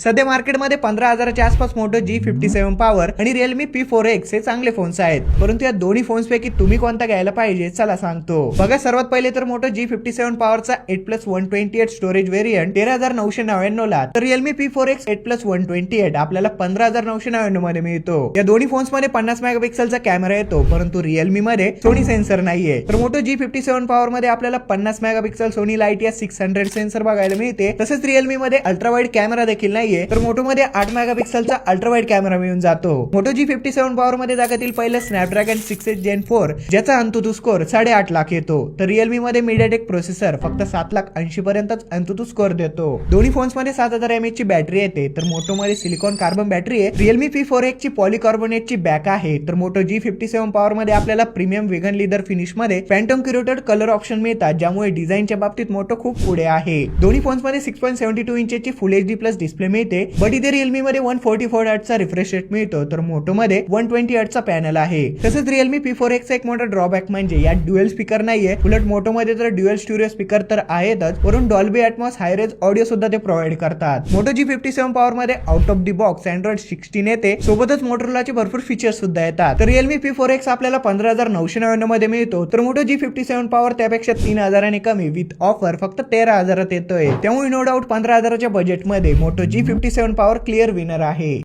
सध्या मार्केटमध्ये 15,000च्या आसपास मोटो G57 पॉवर आणि Realme P4X हे चांगले फोन्स आहेत, परंतु या दोन्ही फोन्स पैकी तुम्ही कोणता घ्यायला पाहिजे चला सांगतो। बघा, सर्वात पहिले तर मोटो G57 पॉवरचा 8+128 स्टोरेज व्हेरियंट 13,999 ला, तर Realme P4X 8+128 आपल्याला 15,999 मध्ये मिळतो। या दोन्ही फोन्स मध्ये 50 मेगापिक्सलचा कॅमेरा येतो, परंतु Realme मध्ये सोनी सेन्सर नाहीये। तर मोटो G57 पॉवर मध्ये आपल्याला 50 मेगापिक्सल सोनी लाइटिया 600 सेन्सर बघायला मिळते। तसेच Realme मध्ये अल्ट्रा वाईड कॅमेरा देखील नाही, तर मोटो मध्ये 8 मेगापिक्सलचा अल्ट्रा वाईड कॅमेरा मिळून जातो। मोटो G57 पॉवर मध्ये जगातील पहिलं स्नॅपड्रॅगन 6H Gen 4 ज्याचा अंतुतू स्कोर 8.5 लाख येतो, तर Realme मध्ये MediaTek प्रोसेसर फक्त 7,80,000 पर्यंतच अंतुतू स्कोर देतो। दोन्ही फोन्स मध्ये 7000 mAh ची बॅटरी येते, तर मोटो मध्ये सिलिकॉन कार्बन बॅटरी आहे। Realme P4X ची पॉलीकार्बोनेट ची बॅक आहे, तर मोटो G57 पॉवर मध्ये आपल्याला प्रीमियम वेगन लेदर फिनिश मध्ये फॅन्टम क्युरेटेड कलर ऑप्शन मिळतात, ज्यामुळे डिझाईनच्या बाबतीत मोटो खूप पुढे आहे। दोन्ही फोन्स मध्ये 6.72 इंचची फुल HD+ डिस्प्ले मिळते, बट इथे Realme मध्ये 144 हर्ट्झचा रिफ्रेश रेट मिळतो, तर मोटो मध्ये 120 हर्ट्झचा पॅनल आहे। तसेच Realme P4X चा एक मोठा ड्रॉबॅक म्हणजे यात ड्युअल स्पीकर नाहीये, उलट मोटो मध्ये तर ड्युअल स्टुडिओ स्पीकर तर आहेतच, वरून Dolby Atmos high range audio सुद्धा ते प्रोव्हाइड करतात। मोटो G57 पॉवर मध्ये out of the box Android 16 येते, सोबतच मोटोरोलाचे भरपूर फीचर्स सुद्धा येतात। तर Realme P4X आपल्याला 15,999 मध्ये मिळतो, तर मोटो G57 पॉवर त्यापेक्षा 3,000 ने कमी विथ ऑफर फक्त 13,000 येतोय। त्यामुळे नो डाऊट 15,000च्या बजेटमध्ये motor G57 power clear winner आहे।